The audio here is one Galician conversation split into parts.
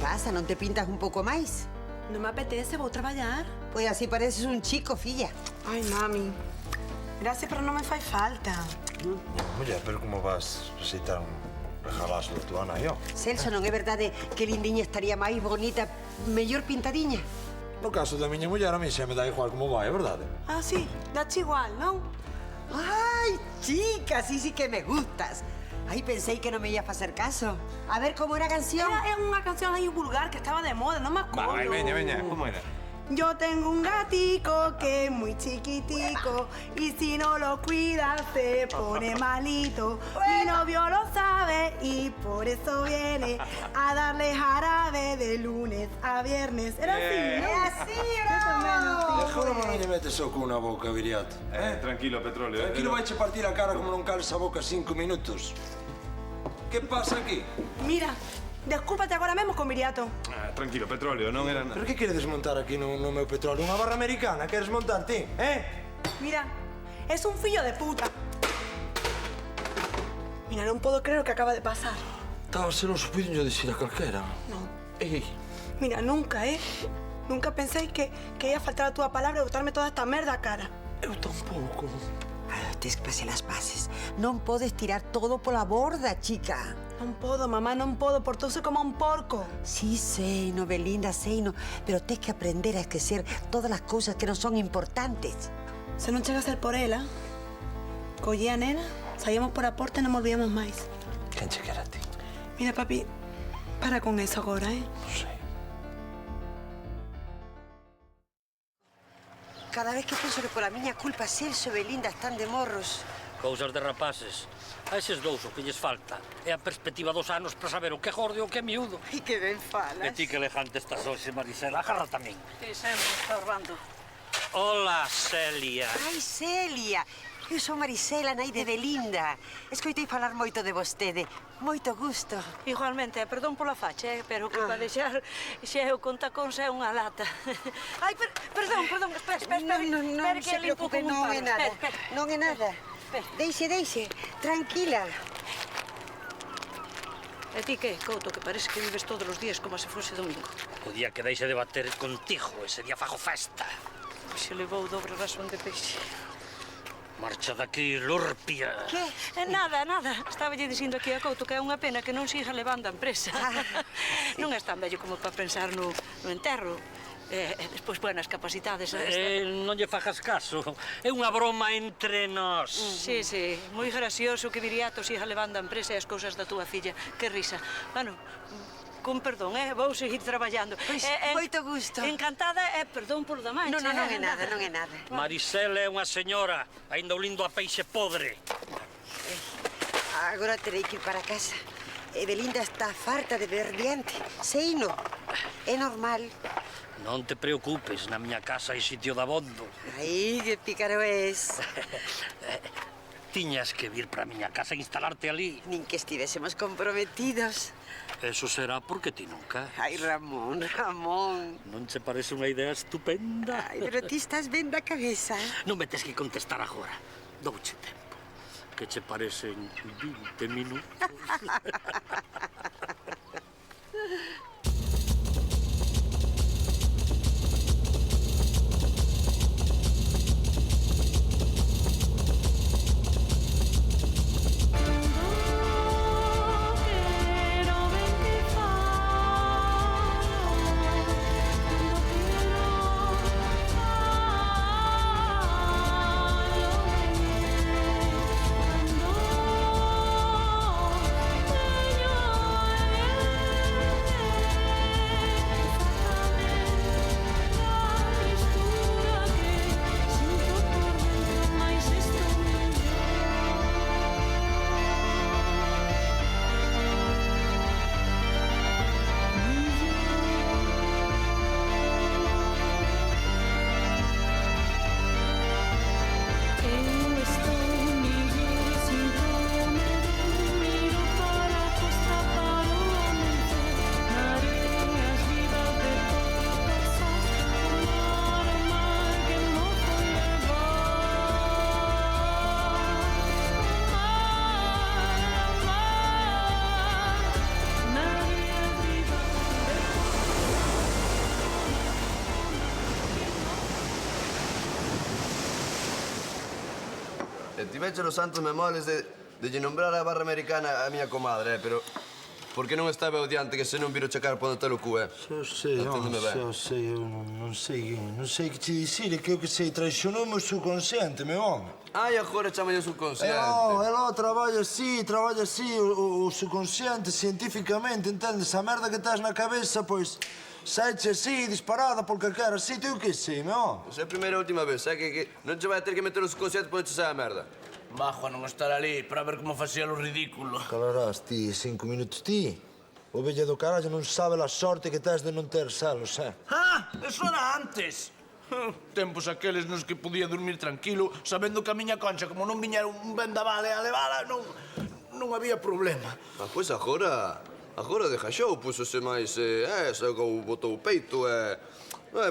pasa? Non te pintas un pouco máis? Non me apetece, vou traballar. Pois así pareces un chico, filla. Ai, mami. Gracias, pero non me fai falta. Muller, pero como vas recitar un regalazo da tua nai, ó? Celso, non é verdade que Lindiña estaría máis bonita, mellor pintadiña? No caso da miña muller, a mí xa me dá igual como vai, é verdade? Ah, sí, dache igual, non? Ai, chica, sí que me gustas. Ai, pensei que non me ibas a facer caso. A ver, como era a canción? Era unha canción aí vulgar que estaba de moda, non me acordo. Vai, veña, como era? Yo tengo un gatico que es muy chiquitico y si no lo cuidas se pone malito. Mi novio lo sabe y por eso viene a darle jarabe de lunes a viernes. Era así, ¿no? Así, bravo! Agora non lle metes o cu na boca, Viriato. Tranquilo, Petróleo. Tranquilo, vaiche partir a cara como non cales a boca 5 minutos. Que pasa aquí? Mira, descúlpate agora mesmo con Viriato. Tranquilo, Petróleo, non era nada. Pero que queredes montar aquí no meu petróleo? Unha barra americana? Queres montar ti, Mira, es un fillo de puta. Mira, non podo creer o que acaba de pasar. Estaba celoso, puiden yo dicir a calquera. Non. Ei, Mira, nunca, Nunca pensei que ia faltar a túa palabra e botarme toda esta merda a cara. eu tampouco. Tes que facer as paces. Non podes tirar todo pola borda, chica. Non podo, mamá, non podo, portouse como un porco. Sí, sei, no, Belinda, sei, no. Pero tes que aprender a esquecer todas as cousas que non son importantes. Se non chega a ser por ela, collía a nena, saíamos por a porta e non volvíamos máis. Quen che quera a ti? Mira, papi, para con eso agora, Non sei. Cada vez que penso que pola miña culpa Celso e Belinda están de morros. Cousas de rapaces. A eses dous o que lles falta é a perspectiva dos anos para saber o que é gordo e o que é miúdo. Ai, que ben falas. E ti que elegante estás hoxe, Marisela. Agarra tamén. Sí, sempre está Orlando. Hola, Celia. Ai, Celia. Eu sou Marisela, nai de Belinda. Escoitei falar moito de vostede. Moito gusto. Igualmente, perdón pola facha, pero que para deixar xe o contacóns é unha lata. Ai, perdón, espera, Non se preocupe, non é nada. Non é nada. Deixe. Tranquila. E ti que, Couto, que parece que vives todos os días como se fose domingo. O día que deixe de bater contigo, ese día fago festa. Se levou dobre razón de peixe. Marcha daqui, lurpia. Que? Nada. Estaba lle dicindo aquí a Couto que é unha pena que non siga levando a empresa. Non és tan bello como para pensar no enterro. Despois buenas capacidades. Non lle fajas caso. É unha broma entre nós. Sí, moi gracioso que Viriato siga levando a empresa e as cousas da túa filla. Que risa. Bueno, con perdón, vou seguir traballando. Pois, moito gusto. Encantada e perdón por demais. Non é nada. Marisela é unha señora, aínda olindo a peixe podre. Agora terei que ir para casa. Belinda está farta de ver diante. Seino. É normal. Non te preocupes, na miña casa hai sitio dabondo. Ai, que pícaro és. Tiñas que vir para a miña casa e instalarte ali. Nin que estivésemos comprometidos. Eso será porque ti nunca. Ai, Ramón. Non che parece unha idea estupenda? Ai, pero ti estás ben da cabeza. Non me tes que contestar agora. Douche tempo. Que che parecen 20 minutos? Tiveche os santos memoles de lle nombrar a barra americana a miña comadre, pero... Por que non estaba o diante que se non viro checar pondo telo cu, Eu sei, Enténdeme ben. eu sei, eu non sei que te dicir, é que eu que sei, traicionou o meu subconsciente, meu home. Ai, agora chamalle subconsciente. Traballa así, o subconsciente, científicamente, entendes? A merda que estás na cabeza, pois, saiche así, disparada por calquera sitio, eu que sei, meu home. Pois é a primeira e última vez, que non che vai a ter que meter o subconsciente para che sair a merda. Bajo a non estar ali para ver como facía o ridículo. Calarás ti 5 minutos ti. O vella do carallo non sabe a sorte que tes de non ter celos, Ah, eso era antes. Tempos aqueles nos que podía dormir tranquilo, sabendo que a miña concha, como non viñera un vendaval a levala, non había problema. Pois agora deja xou, púxose máis, sacou, botou o peito,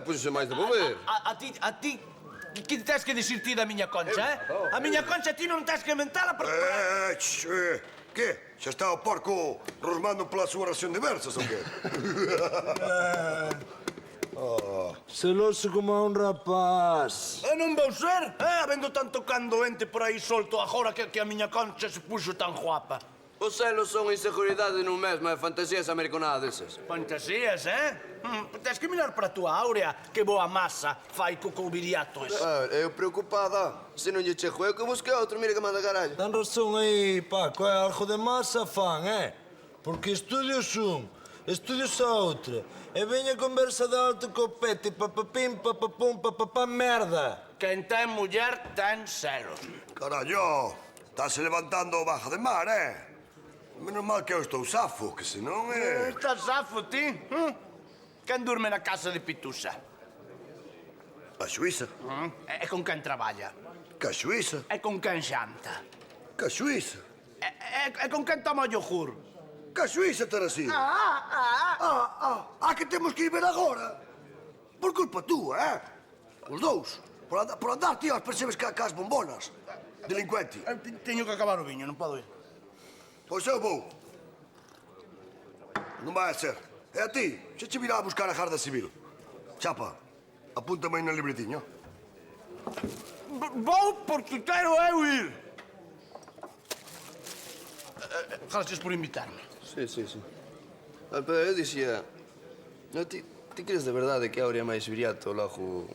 púxose máis de mover. A ti, que tens que dicir ti da miña concha, A miña concha ti non tens que mentala porque... Que? Xa está o porco rosmando pola súa ración de versas, ou que? Celoso como a un rapaz. Non vou ser, Habendo tanto can doente por aí solto agora que a miña concha se puxo tan guapa. Os celos son inseguridade nun mesmo e fantasías americanadas deses. Fantasías, Tens que mirar para a tua áurea, que boa masa fai co viriato ese. Eu preocupada. Se non lle chego eu que busque outro, mira que manda carallo. Dan razón aí, Paco, algo de masa fan, Porque estudios un, estudios a outra. E veña conversa de alto copete, papapim, papapum, papapá, merda. Quen ten muller ten celos. Carallo, estás levantando o baja de mar, Menos mal que eu estou safo, que senón Estás safo, ti? Quen durme na casa de Pitusa? A Suíza. É con quen traballa? Que a Suíza. É con quen xanta? Que a Suíza. É con quen toma o yogur? Que a Suíza, Teresina. Que temos que ir ver agora. Por culpa túa, Os dous. Por andar, tío, as percebes que as bombonas. Delincuente. Teño que acabar o viño, non podo ir. Pois eu vou. Non vai a ser. E a ti, xa che virá a buscar a Garda Civil. Chapa, apúntame aí no libretiño. Vou porque quero eu ir. Gracias por invitarme. Sí. Pero eu dixía... Ti crees de verdade que Aurea máis Viriato logo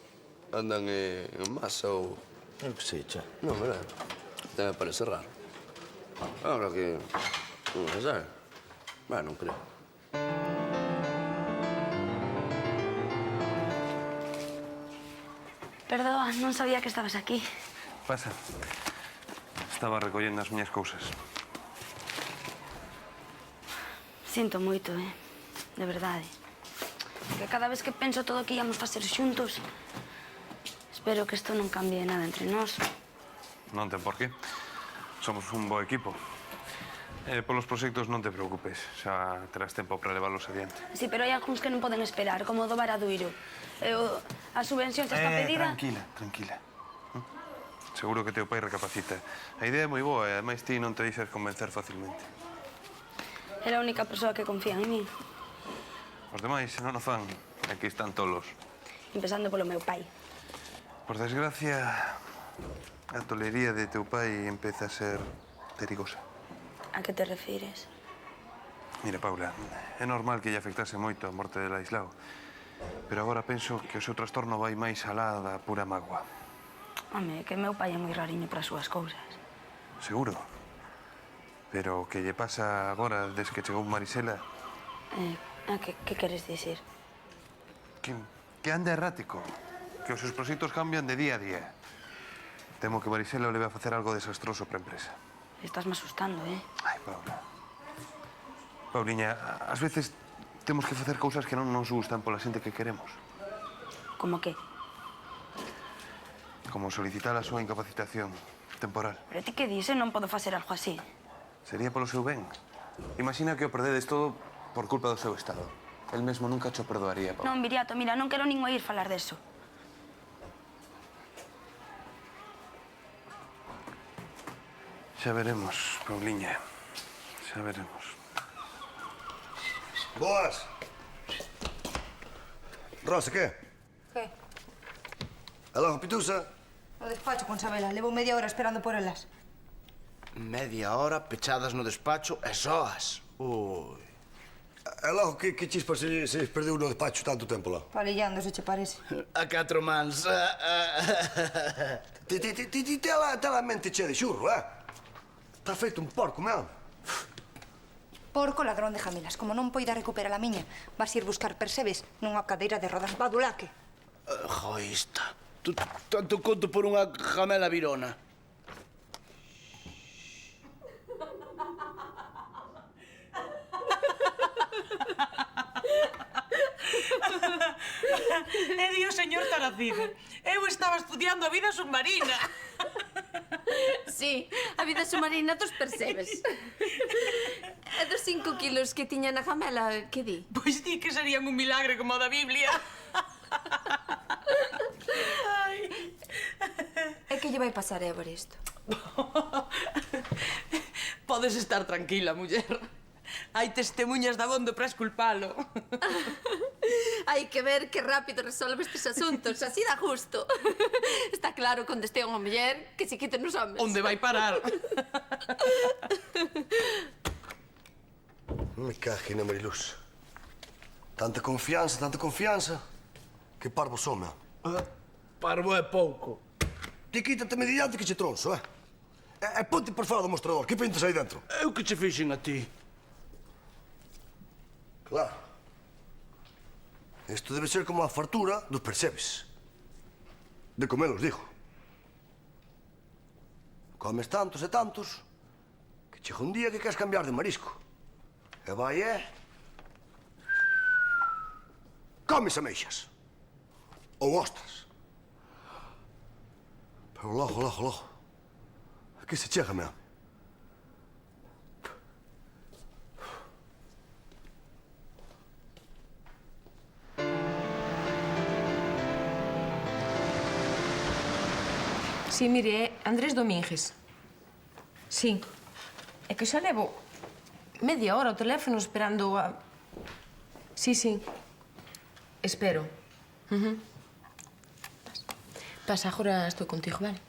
andan en masa ou... Eu que sei, xa. Non, verdad? Até me parece raro. Ahora que... Non se sabe. Non creo. Perdoa, non sabía que estabas aquí. Pasa. Estaba recollendo as miñas cousas. Sinto moito, de verdade. Que cada vez que penso todo o que íamos facer xuntos, espero que isto non cambie nada entre nós. Non ten por qué. Somos un bo equipo. Polos proxectos non te preocupes. Xa terás tempo para leválos adiante. Sí, pero hai algúns que non poden esperar, como o do Varaduiro. A subvención xa está pedida... Tranquila. Seguro que teu pai recapacita. A idea é moi boa e, ademais, ti non te deixas convencer facilmente. É a única persoa que confía en mí. Os demais, se non o fan, aquí están tolos. Empezando polo meu pai. Por desgracia, a tolería de teu pai empeza a ser perigosa. A que te refires? Mira, Paula, é normal que lle afectase moito a morte de Laislao, pero agora penso que o seu trastorno vai máis alá da pura mágoa. Home, que meu pai é moi rariño para as súas cousas. Seguro. Pero o que lle pasa agora, desde que chegou Marisela... Que queres dicir? Que anda errático, que os seus proxectos cambian de día a día. Temo que Marisela o leve a facer algo desastroso para a empresa. Estásme asustando, Ai, Paula. Pauliña, ás veces temos que facer cousas que non nos gustan pola xente que queremos. Como que? Como solicitar a súa incapacitación temporal. Pero ti que dices? Non podo facer algo así. Sería polo seu ben. Imagina que o perdedes todo por culpa do seu estado. El mesmo nunca cho perdoaría, Paula. Non, Viriato, mira, non quero nin oír falar deso. Xa veremos, Pauliña. Xa veremos. Boas. Rosa, que? Que? Aló, Pitusa. O despacho con Sabela. Levo media hora esperando por elas. Media hora pechadas no despacho e soas. Ui. E logo, que chispa se perdeu no despacho tanto tempo lá? Palillando, se che parece. A 4 mans. Ti tela a mente chea de xurro, Está feito un porco, meu. Porco ladrón de jamelas. Como non poida recuperar a miña, vas ir buscar percebes nunha cadeira de rodas badulaque. Joísta. Tanto conto por unha jamela virona. E di o señor Taracide. Eu estaba estudiando a vida submarina. Sí, a vida submarina dos percebes. E dos 5 kilos que tiña na jamela, que di? Pois di que serían un milagre como o da Biblia. E que lle vai pasar a Evaristo? Podes estar tranquila, muller. Hai testemunhas dabondo para esculpalo. Hai que ver que rápido resolve estes asuntos, así dá justo. Está claro que onde este unha muller, que se quiten os homes. Onde vai parar? Me cague na Mariluz. Tanta confianza. Que parvo son, meu. Parvo é pouco. Ti quítate mediante que che tronzo, E ponte por fora do mostrador. Que pintas aí dentro? Eu que che fixen a ti? Claro. Isto debe ser como a fartura dos percebes. De comelos, digo. Comes tantos e tantos que chega un día que queres cambiar de marisco. E vai, comes ameixas. Ou ostras. Pero logo. Aquí se chega, meu. Sí, mire, é Andrés Domínguez. Sí. É que xa levo media hora ao teléfono esperando a... Sí. Espero. Pasa, agora estou contigo, vale?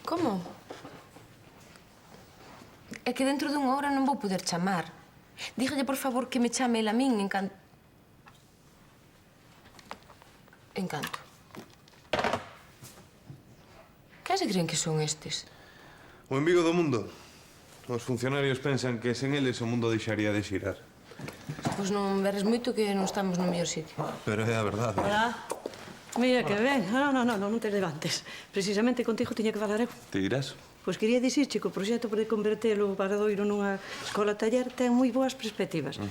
Como? É que dentro dunha hora non vou poder chamar. Dígalle, por favor, que me chame el a min en canto. Que se creen que son estes? O embigo do mundo. Os funcionarios pensan que sen eles o mundo deixaría de xirar. Pois non veres moito que non estamos no mellor sitio. Pero é a verdade. Hola. Mira que ben. Non te levantes. Precisamente contigo tiña que falar eu. Te irás? Pois quería dicir, chico, o proxecto de converter o Paradoiro nunha escola-taller ten moi boas perspectivas.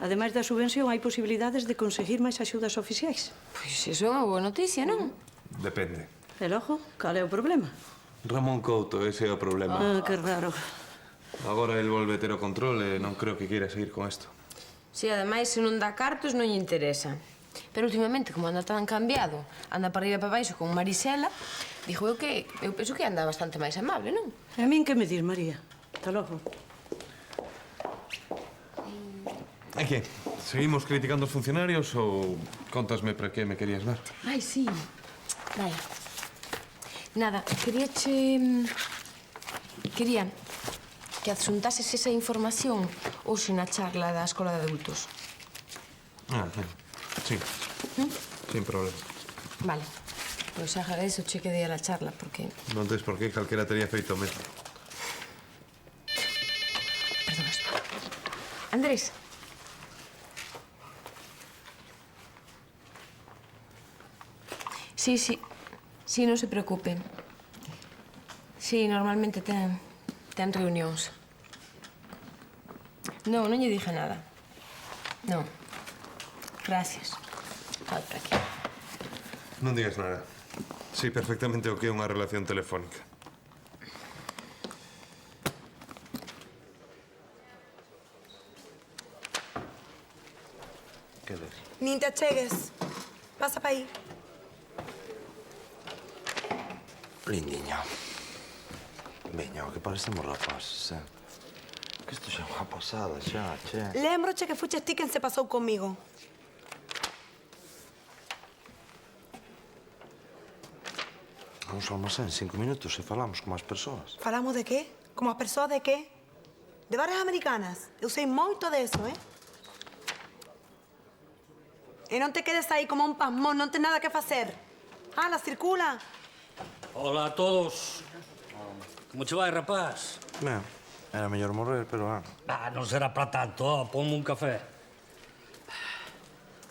Ademais da subvención, hai posibilidades de conseguir máis axudas oficiais. Pois iso é unha boa noticia, non? Depende. E logo, cal é o problema? Ramón Couto, ese é o problema. Que raro. Agora el volve ter o control e non creo que queira seguir con isto. Si, ademais, se non dá cartos, non lle interesa. Pero últimamente, como anda tan cambiado, anda para arriba e para baixo con Marisela, dixo eu que eu penso que anda bastante máis amable, non? E a min que me dis, María? Ata logo. E que? Seguimos criticando os funcionarios ou contasme para que me querías ver? Ai, sí. Vaya. Nada, quería que adxuntases esa información hoxe na charla da Escola de Adultos. Sí. Sin problema. Vale. Pois agradezo che que dei a la charla, porque... Non tes por qué, calquera teria feito o mesmo. Perdona, Andrés. Sí, non se preocupe. Sí, normalmente ten reunións. Non lle dije nada. Non. Gracias. Vai por aquí. Non digas nada. Sí, perfectamente o que é unha relación telefónica. Que ves? Nin te achegues. Pasa pa aí. Lindiña. Veña, o que parecemos rapaces, Que isto xa é unha pasada, xa, che. Lembroche que fuches ti quen se pasou comigo. Vamos ao almacén 5 minutos e falamos con máis persoas. Falamos de qué? Como as persoas de qué? De barras americanas. Eu sei moito de eso, E non te quedes aí como un pasmón, non ten nada que facer. Ala, circula. Hola a todos. Como che vai, rapaz? Ben, era mellor morrer, pero... Non será para tanto, ponme un café.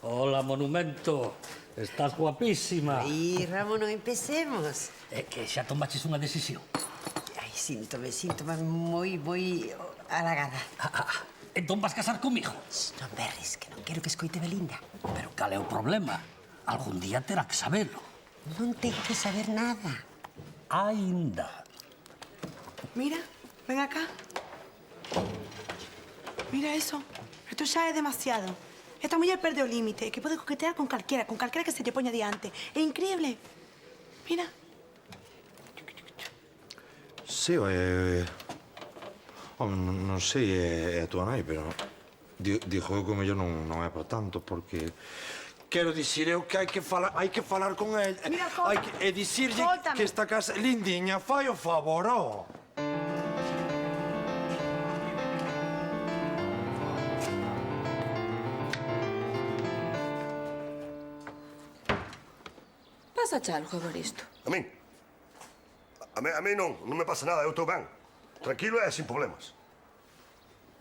Hola, monumento. Estás guapísima. Aí, Ramón, non empecemos. É que xa tomaches unha decisión. Ai, síntome moi halagada. Entón vas casar comigo? Non berres, que non quero que escoite Belinda. Pero cal é o problema? Algún día terá que sabelo. Non ten que saber nada. Ainda. Mira, ven acá. Mira eso. Esto xa é demasiado. Esta muller perde o límite, que pode coquetear con calquera que se lle poña diante. É increíble. Mira. Sí, non sei, é a túa nai, pero... Dixo que o mellor non é para tanto, porque... Quero dicir eu que hai que falar con el. Mira, E dicirlle que esta casa... Lindiña, fai o favor, Pásache algo, Evaristo? A min? A mí non me pasa nada, eu estou ben. Tranquilo e sin problemas.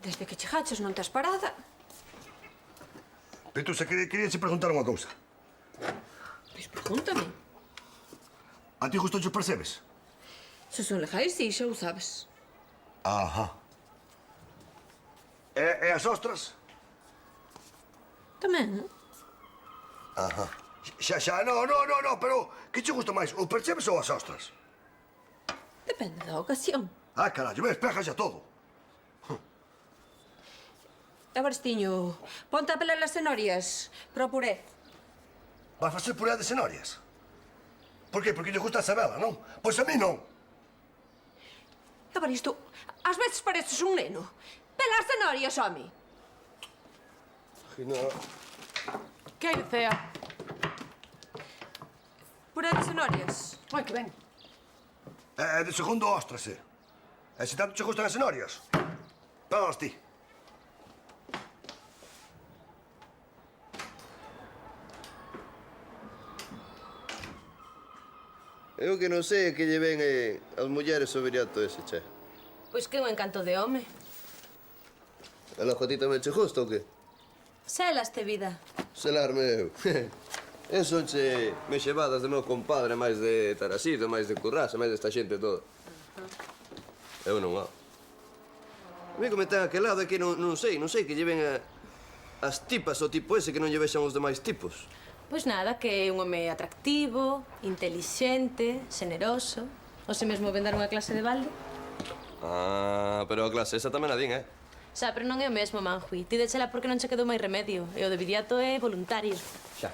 Desde que chegaches non te has parada. Pitu, se quería che preguntar unha cousa. Pois pregúntame. A ti justo che percebes? Se son legais, sí, xa o sabes. Ajá. E as ostras? Tamén, Ajá. Xa, no, pero que che gusta máis, o percebes ou as ostras? Depende da ocasión. Ah, carallo, ves, pega xa todo. Evaristiño, ponte a pelar as cenorias para o puré. Vas facer puré de cenorias? Por qué? Porque lle gusta a Sabela, non? Pois a mí non. Evaristo, ás veces pareces un neno. Pela as cenorias, home. No. Que hai, Cea? Puré de cenorias. Ai, que ben. É de segundo ostras, E se tanto che gustan as cenorias, pégalas ti. Eu que non sei que lle ven as mulleres o viriato ese, che. Pois que é un encanto de home. E logo a ti tamén che gusta ou que? Selaste, vida. Selarme eu. Eu son che mexevadas do meu compadre, máis de Tarasido, máis de Currasa, máis desta xente toda. Eu non, A mí como ten aquel lado é que non sei que lle ven as tipas o tipo ese que non lle vexan os demais tipos. Pois nada, que é un home atractivo, intelixente, xeneroso. O se mesmo ven dar unha clase de balde. Ah, pero a clase esa tamén a din, Xa, pero non é o mesmo, Manjui. Ti déchela porque non che quedou máis remedio. E o de Viriato é voluntario. Xa.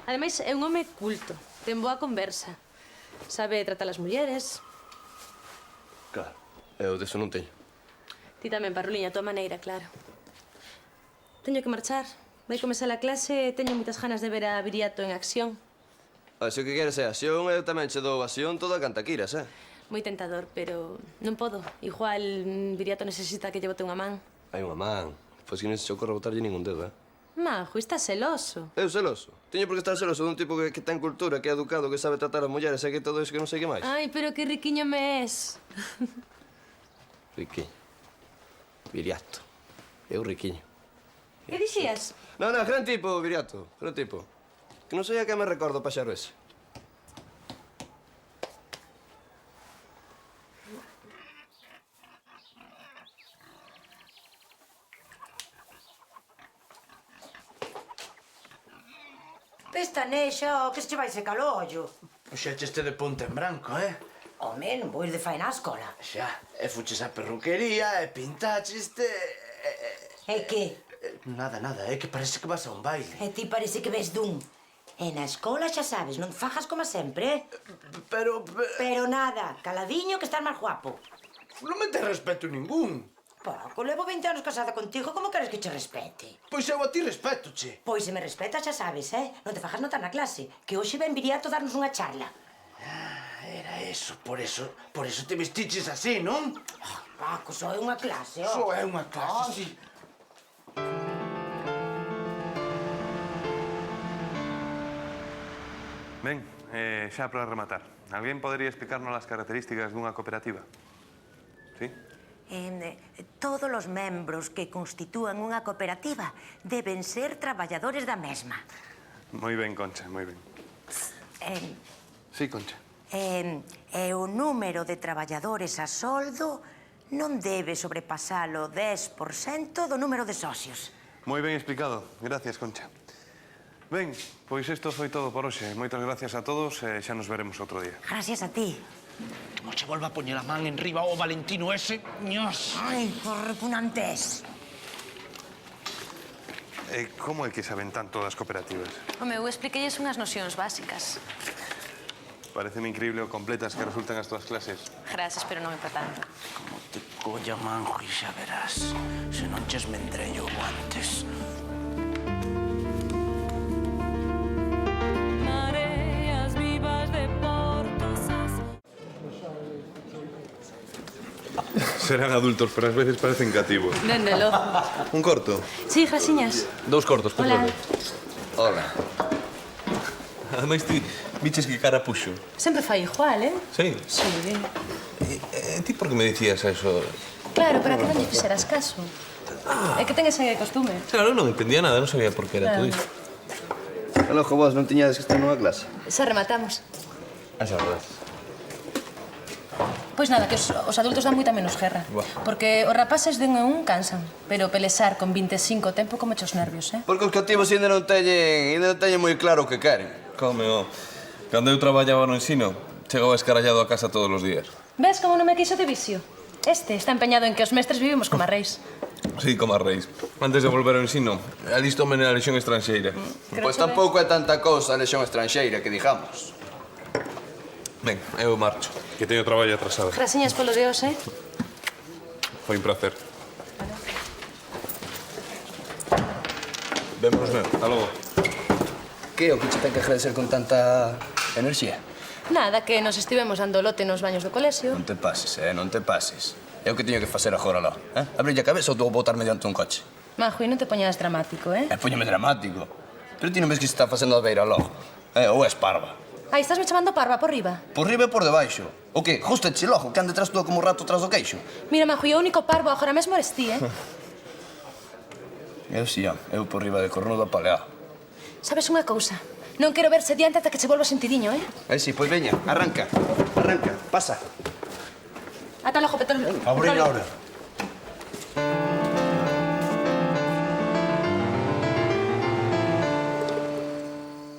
Ademais, é un home culto. Ten boa conversa. Sabe tratar as mulleres. Claro, eu deso non teño. Ti tamén, Parruliña, a tua maneira, claro. Teño que marchar. Vai comezar a clase e teño moitas ganas de ver a Viriato en acción. Se o que queres é acción, eu tamén che dou acción toda canta quiras, Moi tentador, pero non podo. Igual Viriato necesita que lle bote unha man. Hai unha man. Pois que non se che ocorre botarlle ningún dedo, Manjo, estás celoso. Eu celoso? Teño por que estar celoso dun tipo que ten cultura, que é educado, que sabe tratar as mulleres e que todo iso que non sei que máis. Ai, pero que riquiño me es. Riquiño. Viriato. Eu riquiño. Que dixías? Non, gran tipo, Viriato. Gran tipo. Que non sei a que me recordo o paxaro ese. Pestanexo, que se che vai secar o ollo. Puxeche este de ponte en branco, Home, non vou ir de faena á escola. Xa, e fuches á perruquería, e pintaxeste... E que? Nada, é que parece que vas a un baile. E ti parece que ves dun. E na escola xa sabes, non fajas como sempre, Pero... Pero nada, caladiño que estás máis guapo. Non me ten respeto ningún. Pouco, levo 20 anos casada contigo, como queres que che respete? Pois eu a ti respeto, che. Pois se me respetas xa sabes, Non te fajas notar na clase, que hoxe ven Viriato darnos unha charla. Eso, por eso te vestiches así, non? Paco, só é unha clase, ó. Só é unha clase, sí. Ben, xa para rematar. Alguén podería explicarnos as características dunha cooperativa? Sí? Todos os membros que constitúan unha cooperativa deben ser traballadores da mesma. Moi ben, Concha, moi ben. Sí, Concha. E o número de traballadores a soldo non debe sobrepasar o 10% do número de socios. Moi ben explicado. Gracias, Concha. Ben, pois isto foi todo por hoxe. Moitas gracias a todos e xa nos veremos outro día. Gracias a ti. Como che volva a poñer a man en riba o Valentino ese, ños. Ai, por repugnantes. Como é que saben tanto das cooperativas? Home, eu expliqueilles unhas nocións básicas. Pareceme increíble o completas que resultan as túas clases. Gracias, pero non é para tanto. Como te colla manjo e xa verás. Se non ches mendrello antes. Mareas vivas de Portosas. Serán adultos, pero ás veces parecen cativos. Déndelo. Un corto? Sí, Grasiñas. 2 cortos, por Hola. favor. Hola. Ademais, ti viches que cara puxo. Sempre fai igual, eh? Sí. Sí. Ti por que me dicías eso? Claro, para que non lle fixeras caso. É que ten ese costume. Claro, non entendía nada, non sabía por que era todo iso. Alojo, vos non tiñades que estar nunha clase? Xa rematamos. Xa verdade. Pois nada, que os adultos dan moita menos guerra. Porque os rapaces de un a un cansan. Pero pelexar con 25 tempo como os nervios, eh? Porque os cativos ainda non teñen moi claro o que queren. Come, ó. Cando eu traballaba no ensino, chegaba escarallado a casa todos os días. Ves como non me quixo de vicio? Este está empeñado en que os mestres vivimos como a reis. Sí, como a reis. Antes de volver ao ensino, alístome na lexión estranxeira. Pois tampouco é tanta cousa a lexión estranxeira que digamos. Ben, eu marcho. Que teño traballo atrasado. Grasiñas polo de hoxe, eh? Foi un placer. Vémonos, meu. Hasta logo. Que o que che ten que agradecer con tanta enerxía? Nada, que nos estivemos dando lote nos baños do colexio. Non te pases, non te pases. É o que teño que facer agora lá, Abrirlle a cabeza ou tú botarme diante un coche? Majo, e non te poñas dramático, eh? Póñeme dramático. Pero ti non ves que se está facendo a beira logo? Ou és parva? Ai, estás me chamando parva por riba? Por riba e por debaixo. O que? Justa che logo, que ande tras tú como un rato tras do queixo? Mira, Majo, e o único parvo agora mesmo eres ti, eh? Eu si, eu por riba de cornudo apaleado. Sabes unha cousa? Non quero verse diante ata que che volva sentidiño, eh? Si, pois veña, arranca, pasa. Ata logo, petróleo. Abrir ahora.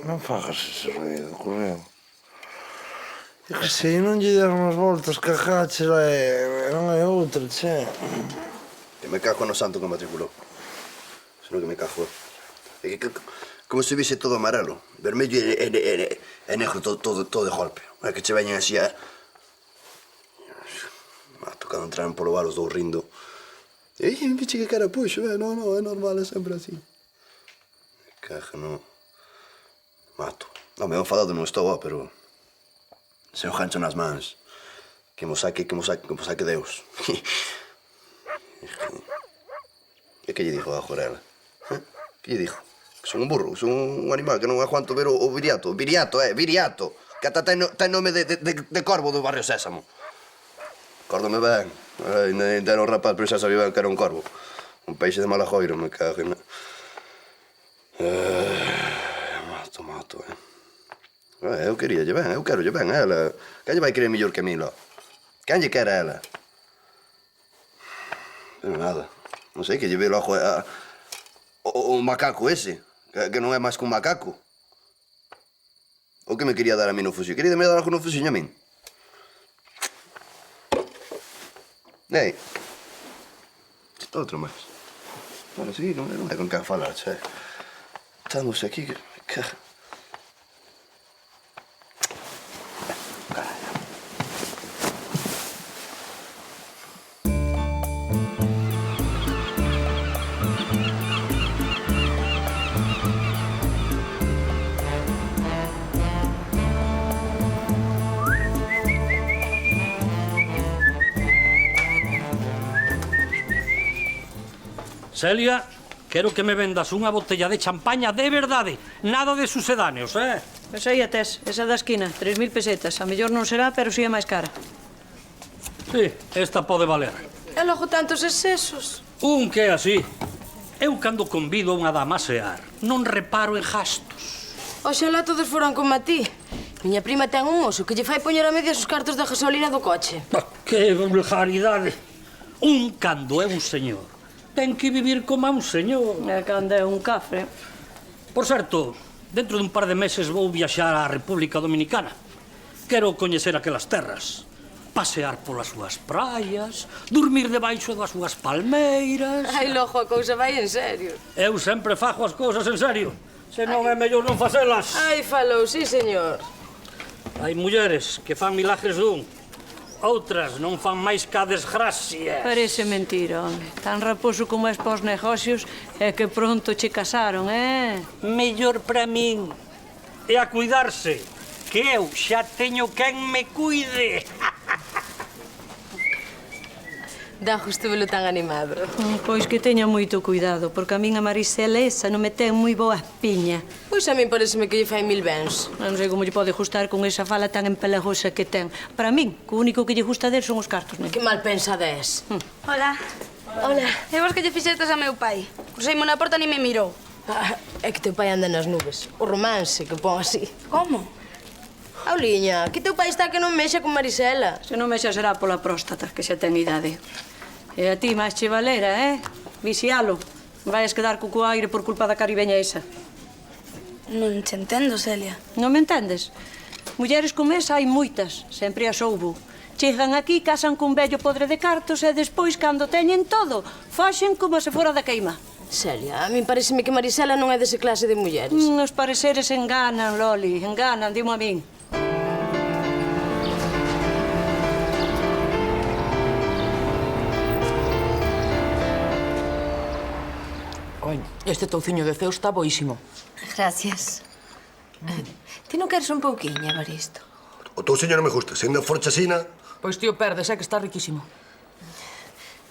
Non fagas ese ruido, Correo. Eu que sei, non lle deron as voltas que a cáchera non é outra, che. Que me cago no santo que matriculou. Senón que me cago. É que como se vise todo amarelo, vermello e negro todo de golpe. É que che veñen así a... Mato, cando entraran polo bar os dous rindo. E biche que cara puxo, non, é normal, é sempre así. Me cago no... Mato. Non, me enfadado non estou, pero... Se o gancho nas mans. Que mo saque Deus. E que lle dixo a Jorela? Que lle dixo? Que son un burro, son un animal que non aguanto ver o viriato. Viriato. Que ata ten nome de corvo do barrio Sésamo. Acórdome ben. Ainda era un rapaz, pero xa sabía ben que era un corvo. Un peixe de Malajoiro, me cago en... Mato. Eu queríalle ben, eu querolle ben a ela. Quen lle vai querer mellor que a mí, lo? Quen lle quere a ela? Pero nada. Non sei, que lle ve logo o macaco ese, que non é máis que un macaco. O que me quería dar a mí no fusil? Quería me dar algo no fusil a min? Ei. Está outro máis. Bueno, sí, non é con quen falar, che. Estamos aquí que... Celia, quero que me vendas unha botella de champaña de verdade. Nada de sucedáneos, eh? Pois aí a tes, esa da esquina, 3.000 pesetas. A mellor non será, pero si é máis cara. Sí, esta pode valer. E logo tantos excesos. Un que é así. Eu cando convido a unha dama a sear, non reparo en gastos. Oxalá todos foran como a ti. Miña prima ten un mozo que lle fai poñer a medias os cartos da gasolina do coche. Que vulgaridade. Un cando é un señor ten que vivir como un señor. E cando é un cafre. Por certo, dentro dun par de meses vou viaxar á República Dominicana. Quero coñecer aquelas terras, pasear polas súas praias, dormir debaixo das súas palmeiras... Ai, logo a cousa vai en serio. Eu sempre fago as cousas en serio. Se non é mellor non facelas. Ai, falou, sí, señor. Hai mulleres que fan milagres dun. Outras non fan máis ca desgracia. Parece mentira, home. Tan raposo como és pos negocios é que pronto che casaron, eh? Mellor para min é a cuidarse, que eu xa teño quen me cuide. Dá justo velo tan animado. Pois que teña moito cuidado, porque a min a Marisela esa non me ten moi boa piña. Pois a min pareceme que lle fai mil bens. Non sei como lle pode gustar con esa fala tan empalagosa que ten. Para min, o único que lle gusta del son os cartos, non? Que mal pensada és. Hola. Hola. E vos que lle fixestes a meu pai? Cruceimo na porta ni me mirou. É que teu pai anda nas nubes. O romance que pon así. Como? Auliña, que teu pai está que non mexa con Marisela. Se non mexa será pola próstata, que xa ten idade. E a ti, máis che valera, eh? Vixialo. Vais quedar co aire por culpa da caribeña esa. Non te entendo, Celia. Non me entendes? Mulleres como esa hai moitas, sempre as houbo. Chegan aquí, casan cun vello podre de cartos e despois, cando teñen todo, foxen como se fora da queima. Celia, a min pareceme que Marisela non é dese clase de mulleres. Os pareceres enganan, Loli, enganan, dimo a min. Este touciño de ceo está boísimo. Gracias. Ti non queres un pouquiño, Evaristo? O touciño non me gusta. Se ainda for chasina... Pois tío, perdes, é que está riquísimo.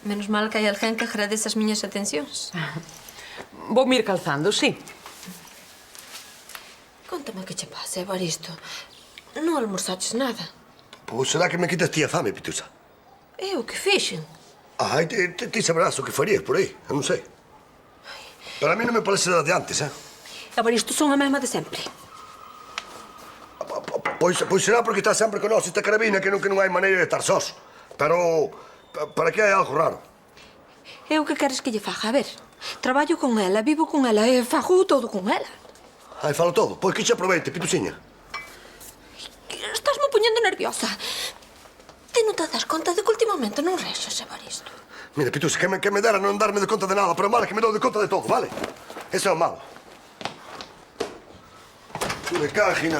Menos mal que hai alguén que agradece as miñas atencións. Vou mir calzando, sí. Contame que che pasa, Evaristo. Non almorzaches nada. Pois será que me quitas ti a fame, Pitusa? Eu que fixen? Ai, ti sabrás o que farías por aí. Eu non sei. Pero a mí non me parece nada de antes, eh? Evaristo, son a mesma de sempre. Pois será porque estás sempre con nós esta carabina que non hai maneira de estar sós. Pero para que hai algo raro? Eu que queres que lle faga? A ver, traballo con ela, vivo con ela e fago todo con ela. Ai, falo todo. Pois que xe aproveite, Pitusiña. Estás-me poñendo nerviosa. Ti non te das conta de que últimamente non rexas, Evaristo. Mira, Pitusa, que me dera non darme de conta de nada, pero mal é que me dou de conta de todo, vale? Ese é o malo. Me cagina,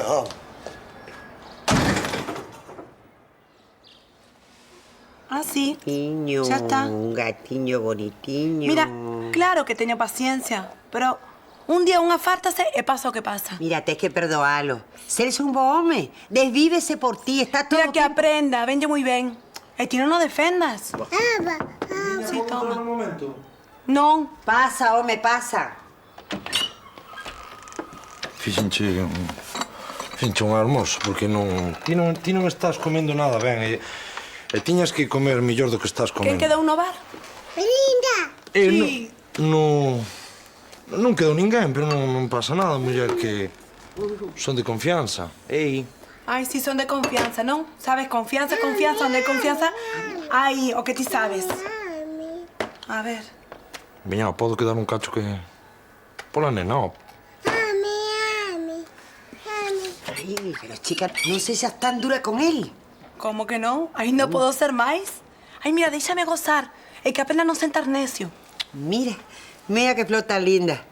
Ah, sí. Niño, Ya está. un gatiño bonitiño. Mira, claro que teño paciencia, pero un día unha fártase e pasa o que pasa. Mira, tes que perdoalo. Ser un bo home. Desvívese por ti, está todo... Mira, que aprenda, venlle moi ben. E ti non o defendas. Sí, toma. Un momento. Non. Pasa, home, pasa. Fíxenche un almoço, porque ti non estás comendo nada ben e tiñas que comer mellor do que estás comendo. Quen quedou no bar? Belinda! Sí. Non quedou ninguén, pero non pasa nada, muller, que son de confianza. Ei. Ai, si son de confianza, non? Sabes, confianza, onde hai confianza, hai o que ti sabes. A ver. Veña, podo quedar un cacho que... Pola nena, ó. Ay, pero chica, non sexas tan dura con él. Como que non? Ainda podo ser máis? Ai, mira, déixame gozar. É que apenas non sentar necio. Mira que flor tan linda.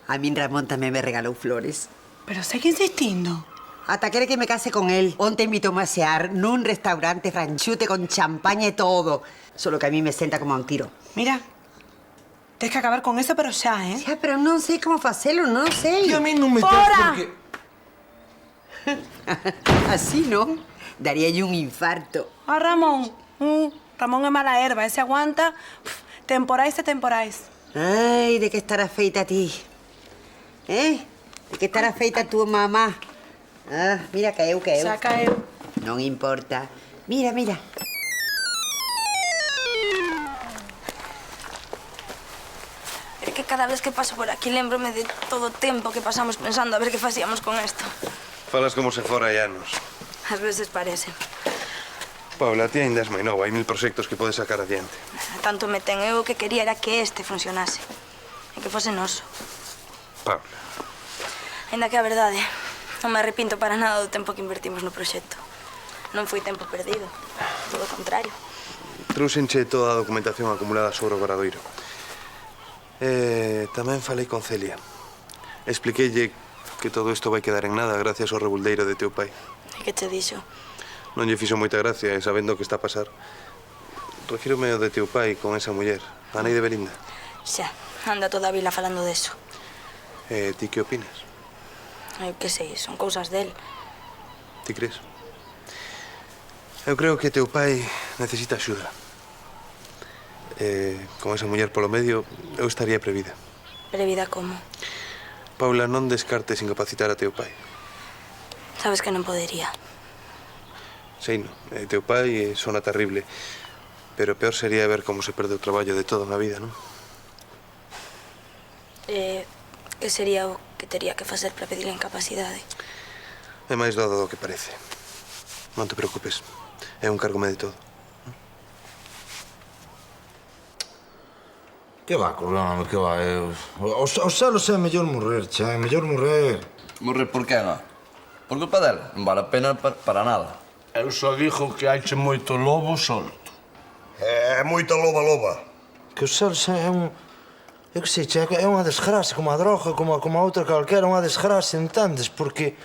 A min Ramón tamén me regalou flores. Pero segue insistindo. Ata quere que me case con él. Onte invitó a asear nun restaurante franchute con champaña e todo. Solo que a mí me senta como a un tiro. Mira, tens que acabar con eso, pero xa, eh? Xa, pero non sei como facelo, non sei. E a mí non me Fora! porque... Así, non? Daríalle un infarto. Ah, Ramón. Ramón é mala herba, ese aguanta temporais e temporais. Ai, de que estará feita ti? De que estará feita tu mamá? Ah, mira, caeu. Xa caeu. Non importa. Mira. É que cada vez que paso por aquí lembrome de todo o tempo que pasamos pensando a ver que facíamos con esto. Falas como se fora hai anos. Ás veces parece. Paula, ti ainda és moi nova, hai 1000 proxectos que podes sacar adiante. Tanto me ten eu que quería era que este funcionase. E que fose noso. Paula. Ainda que a verdade, non me arrepinto para nada do tempo que invertimos no proxecto. Non foi tempo perdido, todo o contrario. Trouxenche toda a documentación acumulada sobre o Obradoiro. Tamén falei con Celia. Expliqueille que todo isto vai quedar en nada gracias ao rebuldeiro de teu pai. E que che dixo? Non lle fixo moita gracia, sabendo o que está a pasar. Refírome ao de teu pai con esa muller, a nai de Belinda. Xa, anda toda a vila falando deso. Ti que opinas? Eu que sei, son cousas del. Ti crees? Eu creo que teu pai necesita axuda. Con esa muller polo medio, eu estaría previda. Previda como? Paula, non descartes incapacitar a teu pai. Sabes que non podería. Sei, no. Teu pai sona terrible. Pero peor sería ver como se perde o traballo de toda unha vida, non? Que sería o que tería que facer para pedir a incapacidade? É máis doado do que parece. Non te preocupes. É un cargo de todo. Que va, Corlán, que va. Os celos é mellor morrer, che, é mellor morrer. Morrer por que, non? Por culpa dela? Non vale a pena para nada. Eu só digo que haiche moito lobo solto. É moita loba. Que os celos é un... Eu que sei, che, é unha desgracia, como a droga, como a outra calquera, unha desgracia, entendes? Porque...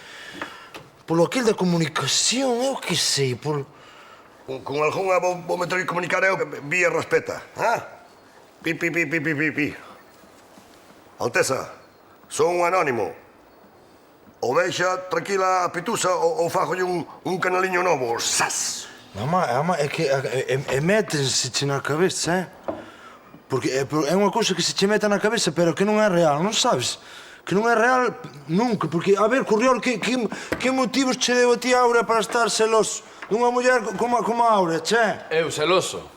Polo aquil da comunicación, eu que sei, por... Con algunha vou me ter que comunicar eu vía respeta, Pi. Alteza, son un anónimo. Ou deixa tranquila a pitusa ou fagolle un canaliño novo, sas. Mamá, é que métense na cabeza, Porque é unha cousa que se che meta na cabeza, pero que non é real, non sabes? Que non é real nunca, porque, a ver, Curriol, que motivos che deu a ti, Áurea, para estar celoso dunha muller como a Áurea, che? Eu, celoso?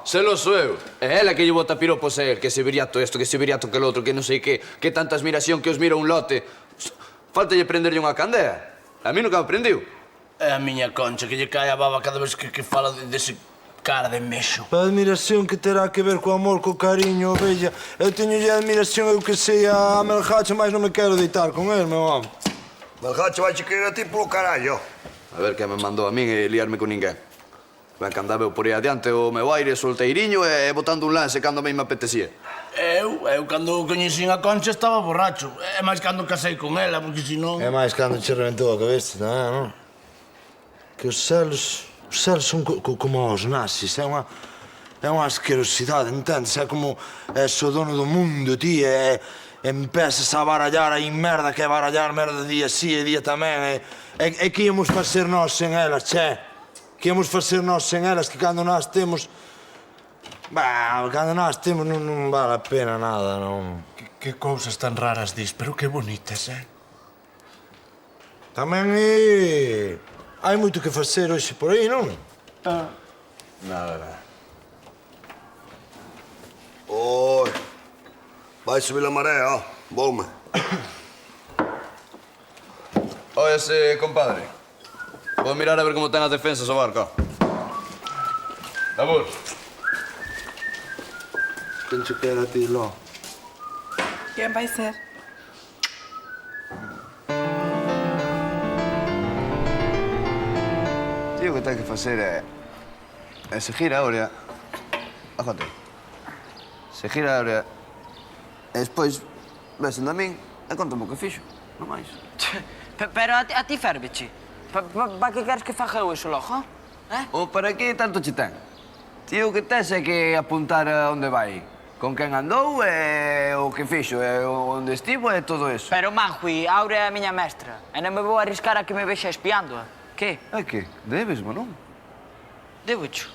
Celoso eu. É ela que lle bota piropos a él, que se viriato isto, que se viriato que outro, que non sei que tanta admiración que os mira un lote. Faltalle prenderlle unha candea. A mí nunca me prendiu. É a miña Concha, que lle cae a baba cada vez que fala dese cara de mexo. A admiración que terá que ver co amor, co cariño, ovella. Eu teñolle admiración, eu que sei, a Melgacho, mais non me quero deitar con el, meu amo. Melgacho vai che querer a ti polo carallo. A ver que me mandou a min e liarme con ninguén. Ben que andaba eu por aí adiante o meu aire solteiriño e botando un lance cando a mí me apetecía. Eu cando coñecín a Concha estaba borracho. É máis cando casei con ela, porque senón... É máis cando che reventou a cabeza, non? Que os celos son como os nazis, é unha asquerosidade, entendes? É como és o dono do mundo, ti, e empezas a barallar aí merda, que é barallar merda día sí e día tamén, e que íamos facer nós sen elas, che? Que íamos facer nós sen elas, que cando nós temos... Cando nós temos non vale a pena nada, non... Que cousas tan raras dis, pero que bonitas, Tamén hai moito que facer hoxe por aí, non? Nada. Oi, vai subir a marea, volme. Óyase, compadre. Vou mirar a ver como ten as defensas o barco. Vamos. Penso que era ti, lo. ¿Quién vai ser? Tío, o que ten que facer é seguir a Áurea. Ajote. Seguir a Áurea. E despois, vesendo a min, e contame o que fixo. Non máis. Pero a ti ferveche. Para que queres que faga eu iso logo? O para que tanto che ten? Tío, o que tes é que apuntar a onde vai. Con quen andou e o que fixo, e onde estivo e todo eso. Pero, Manjui, Áurea é a miña mestra. E non me vou arriscar a que me vexa espiándoa. Que? É que? Debes, non? Debocho.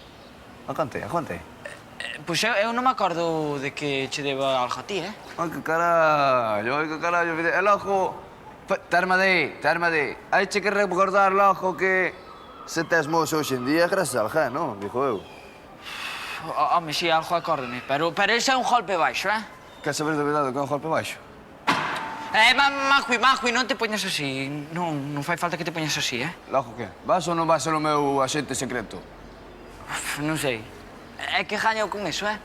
Aguante. Pois eu non me acordo de que che deba algo a ti, eh? Ai, que carallo, e logo... Terma de, hai che que recordar logo que se tes mozo hoxe en día, gracias al gen, non? Digo eu. Home, si, algo acórdome, pero ese é un golpe baixo, eh? Quer saber de verdade o que é un golpe baixo? Macui, non te poñas así. Non fai falta que te poñas así, eh? Logo que? Vas ou non vas ser o meu axente secreto? Non sei. É que gaño con iso, eh?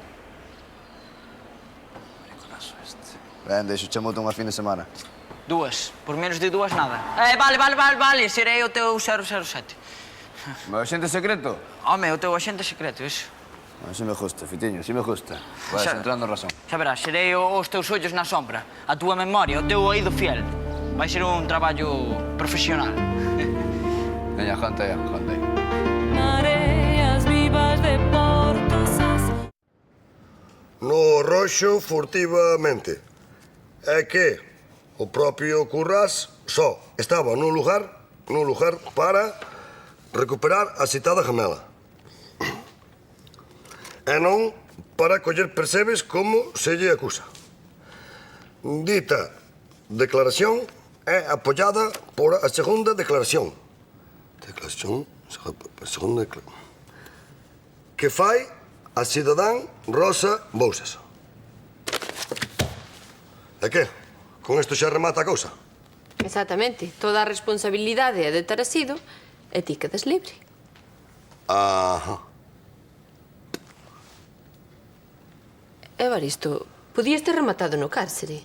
Ben, deixo che moto unha fin de semana. 2. Por menos de 2, nada. Vale. Serei o teu 007. Meu axente secreto? Home, o teu axente secreto, iso. Así me gusta, Fitiño, así me gusta. Vas entrando en razón. Xa verás, serei os teus ollos na sombra, a túa memoria, o teu oído fiel. Vai ser un traballo profesional. Veña, jante. Mareas vivas de Portosas. No roxo furtivamente. É que o propio Currás só estaba nun lugar para recuperar a citada gemela. E non para coller percebes como se lle acusa. Dita declaración é apoiada por a segunda declaración. Que fai a cidadán Rosa Bouzas. E que? Con isto xa remata a cousa? Exactamente. Toda a responsabilidade é de Tarasido e ti quedas libre. Ajá. Evaristo, podías ter rematado no cárcere.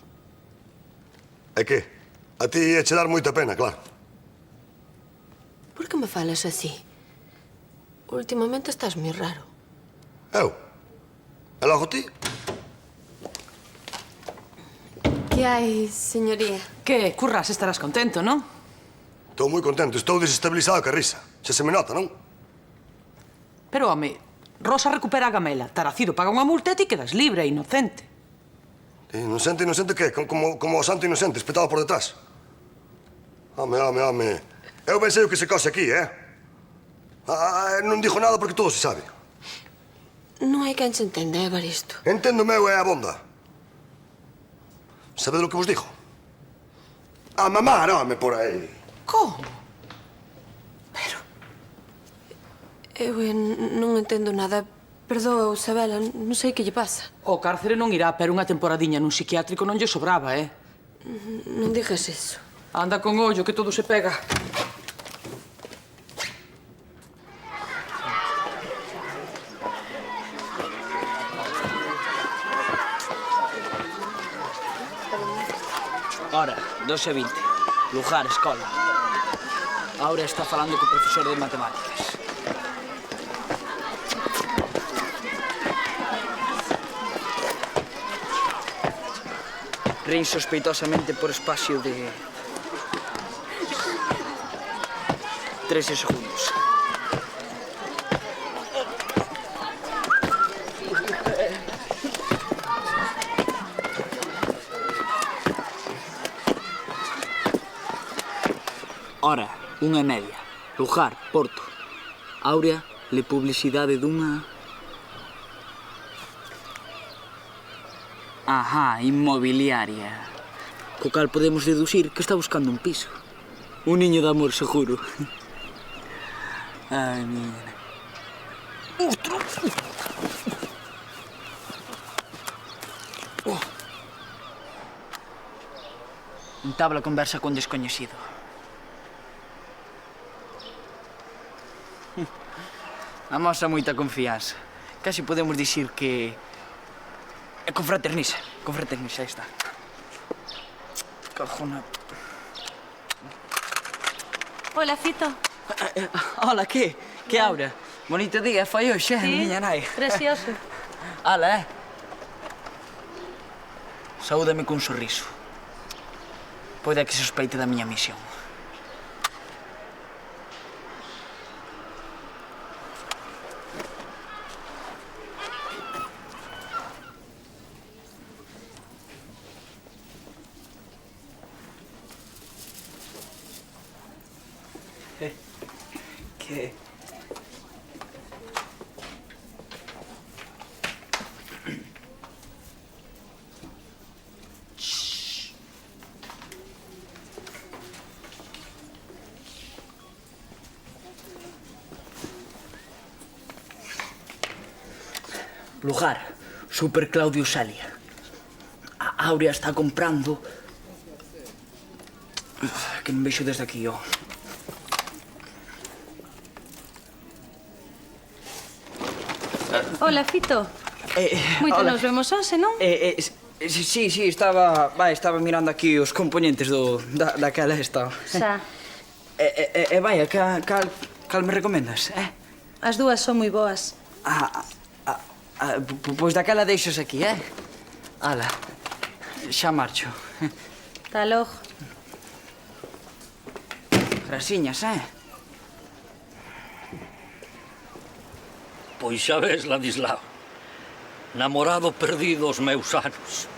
E que? A ti ia che dar moita pena, claro. Por que me falas así? Últimamente estás moi raro. Eu? E logo ti? Que hai, señoría? Que, Currás, estarás contento, non? Estou moi contento, estou desestabilizado que risa. Xa se me nota, non? Pero, home, Rosa recupera a gamela, Taracido paga unha multa e ti quedas libre e inocente. Inocente que? Como o santo inocente, espetado por detrás. Home. Eu ben sei o que se cose aquí, eh? Non digo nada porque todo se sabe. Non hai quen se entenda, Evaristo. Entendo meu é a bonda. Sabedes o que vos digo? A mamar, home, por aí. Como? Eu non entendo nada. Perdoa, Isabela, non sei que lle pasa. O cárcere non irá, pero unha temporadiña nun psiquiátrico non lle sobraba, eh? Non digas eso. Anda con ollo, que todo se pega. Hora, 12:20. Lugar, escola. Aurea está falando co profesor de matemáticas. Rin sospeitosamente por espacio de 13 segundos. Hora, 1:30. Lugar, Porto. Aurea, le publicidade dunha... Ajá, inmobiliaria. Co cal podemos deducir que está buscando un piso. Un niño de amor, seguro. Ai, mira. Outro! Entabla conversa con descoñecido. Amosa moita confianza. Casi podemos dicir que... é confraterniza, aí está. Cajona... Hola, Fito. Hola, que? Que Aura? Bonito día, foi hoxe, miña nai. Precioso. Ala, Saúdame cun sorriso. Pode que sospeite da miña misión. Que? Lugar, Super Claudio Salia. A Aurea está comprando... Que non vexo desde aquí, ó. Hola, Fito. Moito hola. nos vemos hoxe, non? Sí, estaba mirando aquí os componentes daquela esta. Xa. Vaya, cal me recomendas, As dúas son moi boas. Pois daquela deixos aquí, Ala, xa marcho. Ta logo. Grasiñas, Pois xa ves, Ladislao. Namorado perdido os meus anos.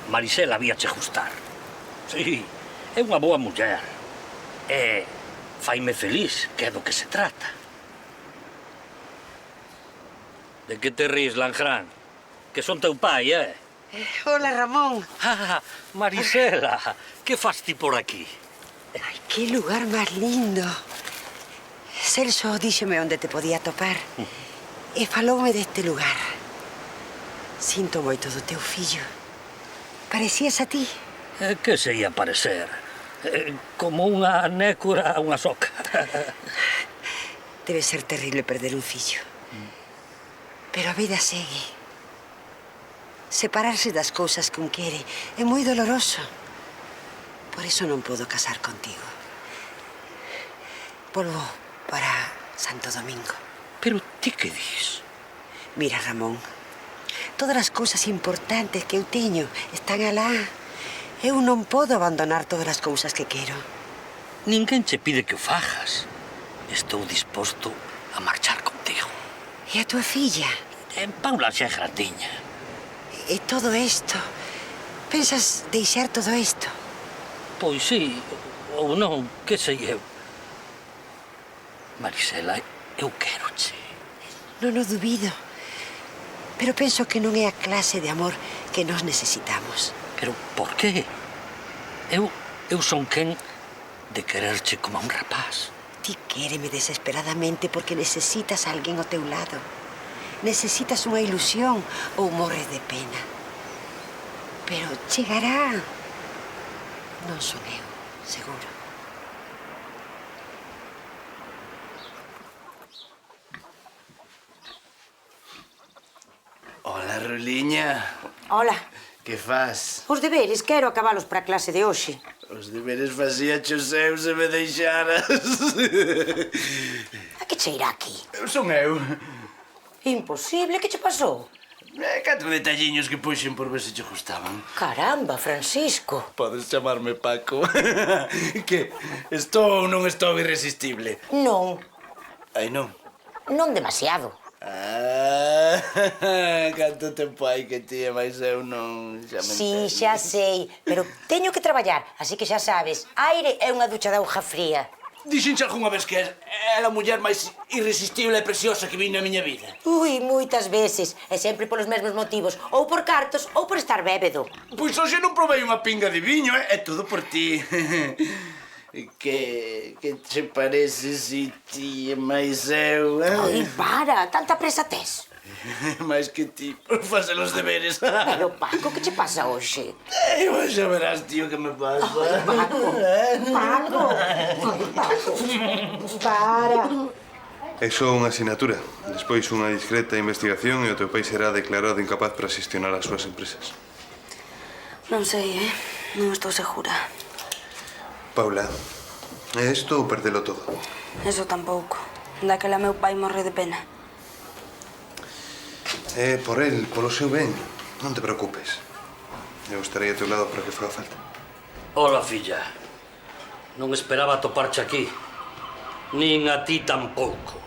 Marisela habíache gustar. Sí, é unha boa muller. E faime feliz, que é do que se trata. De que te ríes, Langrán? Que son teu pai, Hola, Ramón. Marisela, que fas ti por aquí? Ai, que lugar máis lindo. Celso díxeme onde te podía topar. E faloume deste lugar. Sinto moito do teu fillo. Parecías a ti. Que se ia parecer? Como unha nécora a unha soca. Debe ser terrible perder un fillo. Pero a vida segue. Separarse das cousas que un quere é moi doloroso. Por iso non podo casar contigo. Volvo para Santo Domingo. Pero ti que dis? Mira, Ramón, todas as cousas importantes que eu teño están alá. Eu non podo abandonar todas as cousas que quero. Ninguén che pide que o fajas. Estou disposto a marchar contigo. E a tua filla? Paula xa é grandiña. E todo isto? Pensas deixar todo isto? Pois sí, ou non, que sei eu. Marisela, eu quéroche. Non o dubido. Pero penso que non é a clase de amor que nos necesitamos. Pero por qué? Eu son quen de quererche como a un rapaz. Ti quéreme desesperadamente porque necesitas a alguén ao teu lado. Necesitas unha ilusión ou morres de pena. Pero chegará. Non son eu, seguro. Hola, Ruliña. Hola. Que faz? Os deberes, quero acabalos para a clase de hoxe. Os deberes facía os eu se me deixaras. A que cheira aquí? Son eu. Imposible, que che pasou? 4 detalliños que puxen por ver se che gustaban. Caramba, Francisco. Podes chamarme Paco. Que? Estou ou non estou irresistible? Non. Ai, non? Non demasiado. Canto tempo hai que ti e máis eu non... Sí, xa sei, pero teño que traballar, así que xa sabes, aire é unha ducha de auga fría. Dixen xa algunha vez que é a muller máis irresistible e preciosa que vi na miña vida. Ui, moitas veces, e sempre polos mesmos motivos, ou por cartos ou por estar bébedo. Pois hoxe non provei unha pinga de viño, é todo por ti. Que te parece si ti e máis eu? Ai, para, tanta presa tes. Máis que ti, por facer os deberes. Pero, Paco, que che pasa hoxe? Xa verás, tío, que me pasa. Ai, Paco, Paco. Ai, Paco, para. É só unha asignatura. Despois unha discreta investigación e o teu pai será declarado incapaz para xestionar as súas empresas. Non sei, non estou segura. Paula, é isto ou perdelo todo? Eso tampouco. Daquela meu pai morre de pena. É por el, polo seu ben. Non te preocupes. Eu estarei ao teu lado para que faga falta. Hola, filla. Non esperaba toparche aquí. Nin a ti tampouco.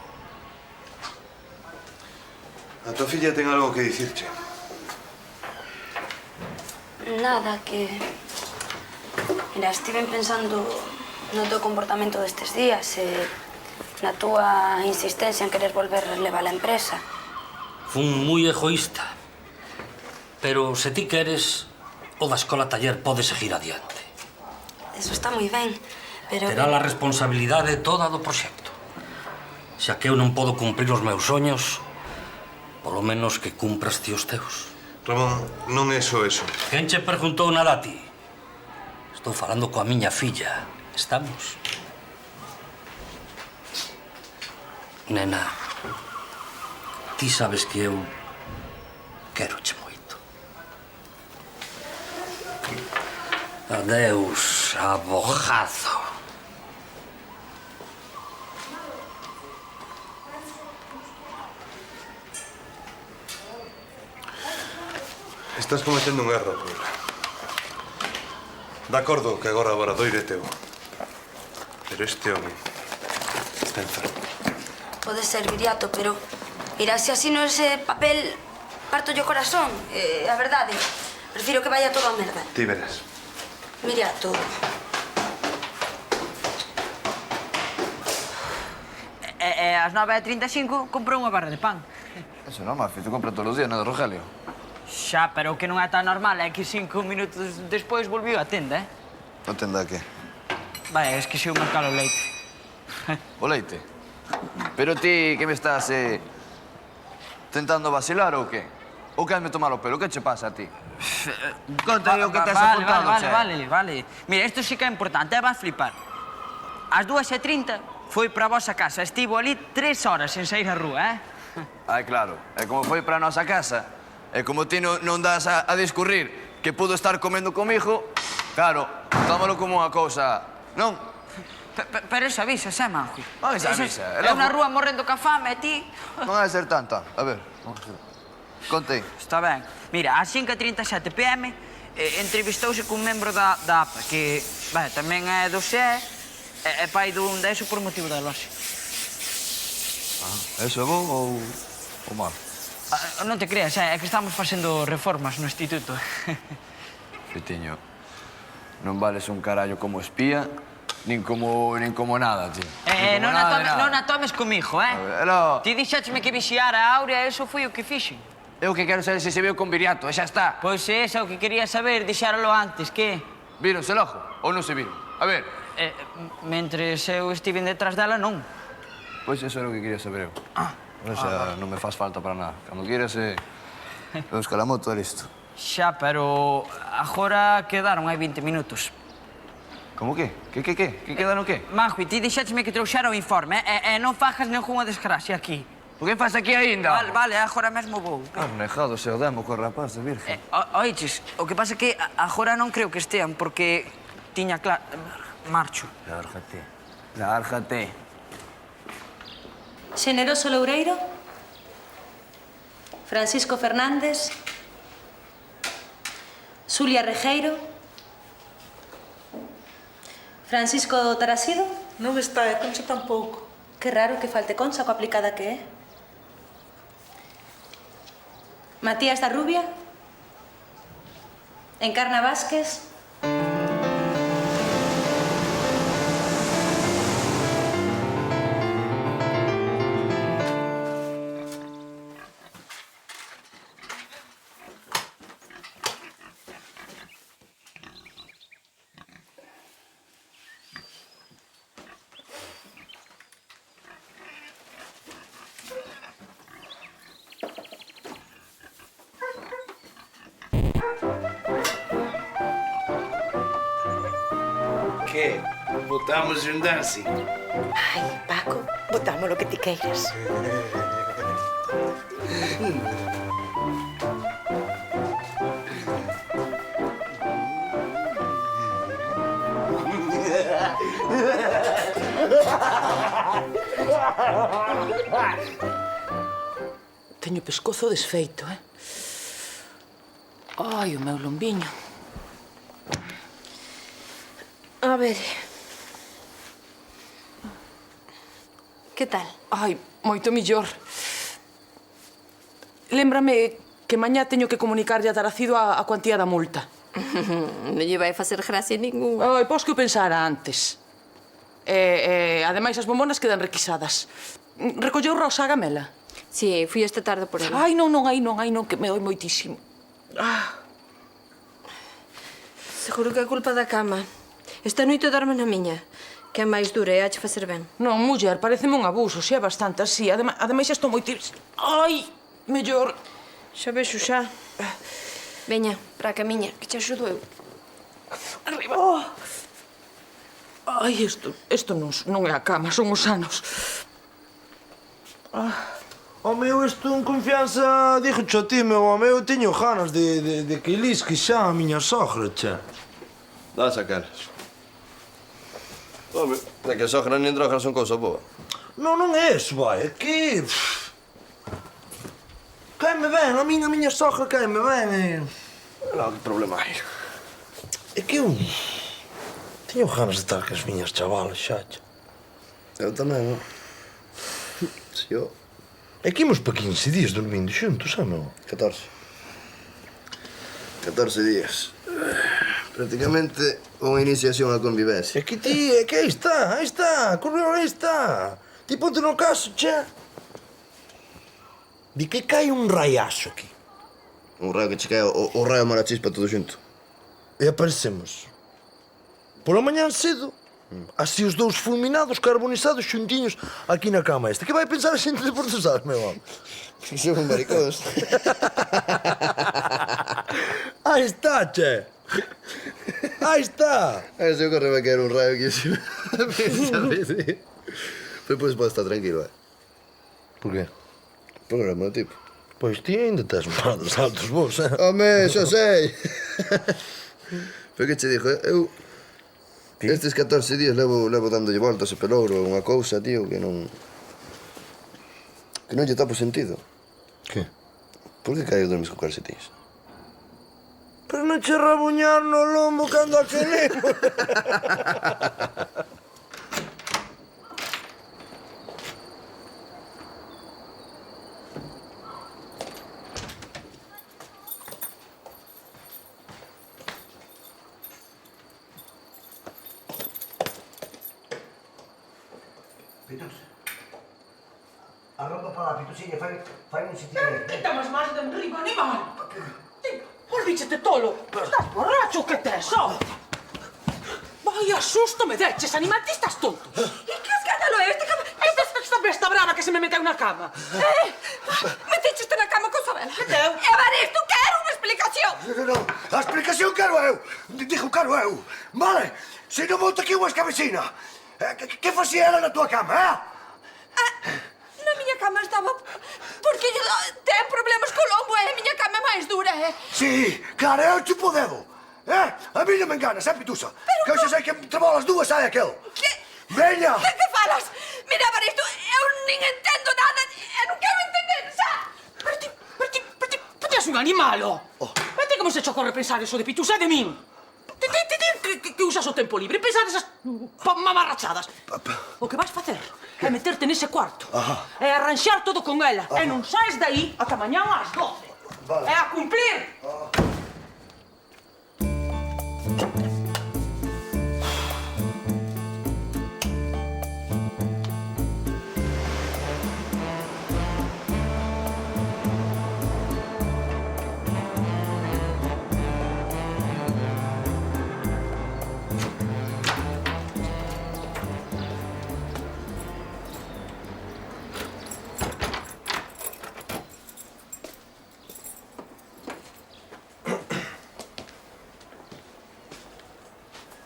A tua filla ten algo que dicirche. Nada, que... Mira, estive pensando no teu comportamento destes días e na túa insistencia en querer volver levar a empresa. Fun moi egoísta. Pero se ti queres, o da escola taller pode seguir adiante. Eso está moi ben, pero... Terá a responsabilidade toda do proxecto. Xa que eu non podo cumprir os meus soños, Polo menos que cumpras ti os teus. Ramón, non é só eso. Quen che preguntou nada a ti? Estou falando coa miña filla. Estamos? Nena, ti sabes que eu quéroche moito. Adeus, abogado. Estás cometendo un erro, Paula. De acordo que agora o Obradoiro é teu. Pero este home está enfermo. Pode ser, Viriato, pero... Mira, se así no ese papel, parto yo corazón. A verdade, prefiro que vaya todo a merda. Ti verás. Viriato. Ás 9:35 comprou unha barra de pan. Eso non, Mafi, tú compras todos os días, non de Rogelio. Xa, pero o que non é tan normal é que 5 minutos despois volviu á tenda, Non tenda que? Vai, es que xeu mercar o leite. O leite? Pero ti, que me estás, tentando vacilar ou que? Ou queres me tomar o pelo? Que che pasa a ti? Conta o que te has apuntado, che. Vale. Mira, isto sí que é importante, vas flipar. Ás 2:30 foi para a vosa casa. Estivo ali 3 horas sen sair á rúa, Ai, claro. E como foi para a nosa casa, e como ti non das a discurrir que pudo estar comendo comigo, claro, tómalo como unha cousa, non? Pero esa avisa, Manjo. Non esa avisa. É unha rúa morrendo ca fame, e ti... Non hai de ser tanta. A ver, contei. Está ben. Mira, ás 5:37 p.m. entrevistouse cun membro da APA, que, tamén é do SE, é pai dun deso por motivo da loxe. Eso é bo ou mal? Non te creas, é que estamos facendo reformas no instituto. Pitiño, non vales un carallo como espía, nin como nada, tío. Non a tomes comigo, Pero... Ti dixécheme que vixiara a Aurea, eso foi o que fixen. Eu que quero saber se se veu con Viriato, e xa está. Pois é, o que quería saber, dixáralo antes, que? Víronse logo ou non se viron? A ver. Mentres eu estiven detrás dela, non. Pois eso era o que quería saber eu. O sea, non me faz falta para nada. Cando quieras, busca la moto e listo. Xa, pero agora quedaron hai 20 minutos. Como que? Que quedaron que? Manjo, ti dixécheme que trouxera o informe, e non fajas nenhunha desgracia aquí. Por que faz aquí aínda? Vale, agora mesmo vou. Arnejado se o demo co rapaz de virgen. Oiches, o que pasa é que agora non creo que estean, porque tiña claro... Marcho. Lárgate. Xeneroso Loureiro, Francisco Fernández, Xulia Rejeiro, Francisco Tarasido. Non está, e Concha tampouco. Que raro que falte Concha, coa aplicada que é. Matías da Rubia, Encarna Vázquez. Que? Botamos un dancing? Ai, Paco, botamos lo que ti queiras. Teño o pescozo desfeito, Ai, o meu lombiño. A ver... Que tal? Ai, moito millor. Lémbrame que mañá teño que comunicarlle a Taracido a cuantía da multa. Non lle vai facer gracia ningún. Ai, pois que o pensara antes. Ademais, as bombonas quedan requisadas. Recolleu Rosa a gamela? Si, fui esta tarde por ela. Ai, non, que me doi moitísimo. Seguro que é culpa da cama. Esta noite dorme na miña, que é máis dura e hache facer ben. Non, muller, pareceme un abuso, xe é bastante así. Ademais, estou moitísimo... Ai! mellor... Xa vexo xa. Veña, para a camiña, que che axudo eu. Arriba. Ai, isto non é a cama, son os anos. Home, eu estou en confianza, dixo a ti, meu home, eu teño ganas de que lisque xa a miña sogra, che. Dás aquelas. Home, é que a sogra nin drogas son cousa boa. Non é eso, vai, é que... Caime ben, a miña sogra caime ben, Non, que problema hai? É que eu... Teño ganas de estar com as miñas chavalas xa, che. Eu tamén, non? Si, eu... É que imos para 15 días dormindo xuntos, meu? 14 días. Prácticamente unha iniciación á convivencia. É que ti, é que aí está, correu, aí está. Ti ponte no caso, che. Di que cae un raiaxo aquí. Un raio que che cae o raio marachispa todo xunto. E aparecemos. Pola mañán cedo. Así os dous fulminados, carbonizados, xuntiños aquí na cama esta. Que vai pensar a xente de Portosal, meu home? Son un maricós. Aí está, che. Aí está. A ver se ocorre que era un raio que se... Pero pois pode estar tranquilo, Por qué? Porque non é o meu tipo. Pois ti ainda tes parados altos vos, Home, xa sei. Pero que che dixo, eu... Estes 14 días levo dándolle voltas e pelouro a unha cousa, tío, que non... Que non lle topo sentido. Que? Por que caio dormis con calcetins? Pero non che rabuñar no lombo cando a queremos. Arroba para lá, Pitusiña, fai un sitio. Que temas máis de enriba, animal? Volvíchete tolo. Estás borracho, que tes, ó? Vaya susto me deches, animal, ti estás tonto. E que escándalo é este? Esta besta brava que se me meteu na cama. Metecheste na cama con Sabela. Meteu. Evaristo, quero unha explicación. Non, a explicación quero eu. Dixo quero eu. Vale, se non monta aquí unha escabecina. Que facía ela na tua cama, Na miña cama estaba... Porque ten problemas co lombo e a miña cama é máis dura, Sí, claro, eu chupo o dedo. A mí non me enganas, Pitusa. Que eu xa sei que entre bolas dúas hai aquel. Que? Veña! Que falas? Mira, Evaristo, eu nin entendo nada e non quero entender, xa. Pero ti és un animal, ó. Vete como se che ocorre pensar eso de Pitusa e de min. Que usas o tempo libre, pensar esas mamarrachadas. O que vais facer é meterte nese cuarto e arranxar todo con ela. E non saes daí ata mañán ás 12. É a cumplir.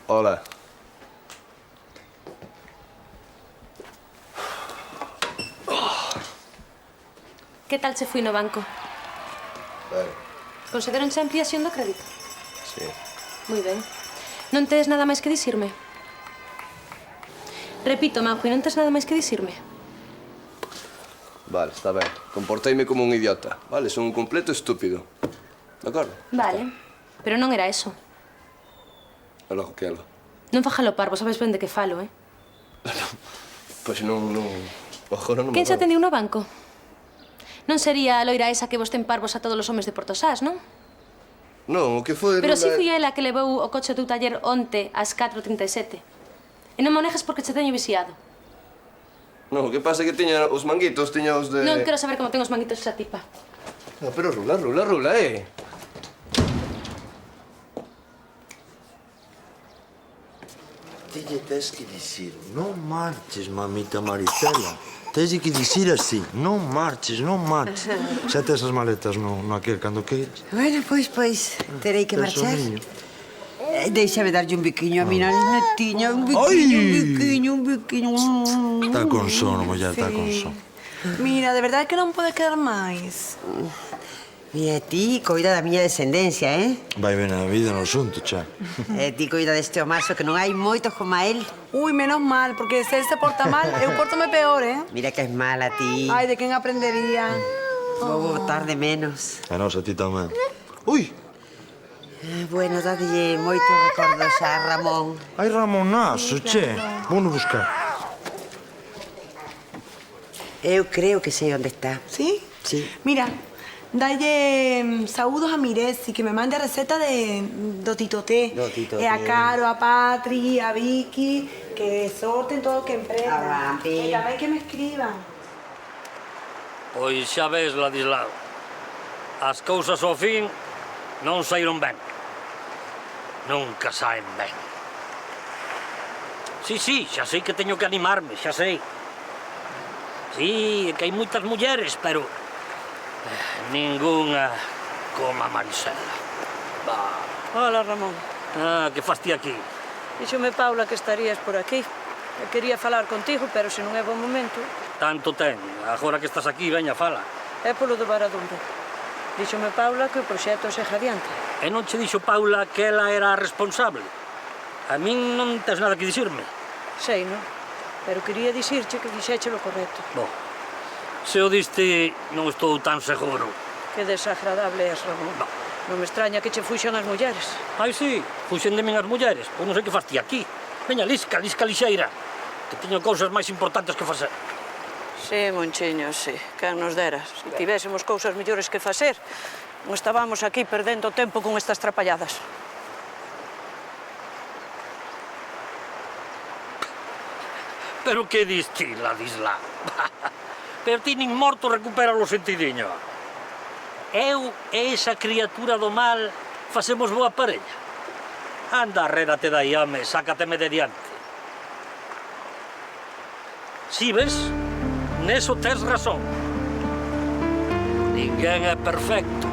Hola. Que tal se foi no banco? Ben, Consideronche ampliación do crédito? sí. Moi ben. Non tes nada máis que dicirme? Repito, Manjo, non tes nada máis que dicirme? Vale, está ben. Comporteime como un idiota, vale? Son un completo estúpido. De acordo? Vale, pero non era eso. E logo que ela? Non fajalo parvo, sabes ben de que falo, Pois non... Agora non me Quen se acordo. atendiu no banco? Non sería a loira esa que vos ten parvos a todos os homes de Portosás, non? Non, o que foi... Pero si fui ela que levou o coche do taller onte ás 4:37. E non me o negas porque che teño viciado. Non, o que pasa é que tiña os manguitos, tiña os de... Non quero saber como ten os manguitos esa tipa. No, pero rula, ti lle tes que dicir, non marches, mamita Maricela. Tes que dicir así, non marches, non marches. Xa tes as maletas no aquel cando queiras. Bueno, pois, terei que marchar. Déixame darlle un biquiño a mi netiña, un biquiño. Está con sono, muller, está con sono. Mira, de verdade que non pode quedar máis. Mira, ti coida da miña descendencia, Vai ben a vida no asunto, xa. Ti coida deste omaso que non hai moitos como a él. Ui, menos mal, porque se él se porta mal, eu portome peor, Mira que es mala, ti. Ai, de quen aprendería. Vou botar de menos. A nosa ti tamén. Ui! Bueno, dadelle moitos recordos a Ramón. Ai, Ramonazo, che. Vou no buscar. Eu creo que sei onde está. Sí? Sí. Mira, dalle saúdos a Miresi, que me mande a receta do Tito Té. E a Caro, a Patri, a Vicky, que sorten todo o que emprendan. E tamén que me escriban. Pois xa ves, Ladislao. As cousas ao fin non saíron ben. Nunca saen ben. Sí, xa sei que teño que animarme, xa sei. Sí, que hai moitas mulleres, pero ningunha como a Marisela. Hola, Ramón. Que fas ti aquí? Díxome Paula que estarías por aquí. Eu quería falar contigo, pero se non é bon momento... Tanto ten. Agora que estás aquí, veña, fala. É polo do Varadouro. Díxome Paula que o proxecto segue adiante. E non che dixo Paula que ela era a responsable? A min non tes nada que dicirme. Sei, non? Pero quería dicirche que fixeche lo correcto. Bo, se o diste, non estou tan seguro. Que desagradable és, Ramón. Non me extraña que che fuxan as mulleres. Ai, sí, fuxen de min as mulleres. Pois non sei que faz ti aquí. Veña, lisca lixeira. Que teño cousas máis importantes que facer. Sí, Monchiño, sí. Quen nos dera. Se tivésemos cousas mellores que facer, non estábamos aquí perdendo tempo con estas trapalladas. Pero que dis ti, Ladislao? Pero ti nin morto recupera o sentidiño. Eu e esa criatura do mal facemos boa parella. Anda, arrédate dai, home, sácateme de diante. Si ves, neso tes razón. Ninguén é perfecto.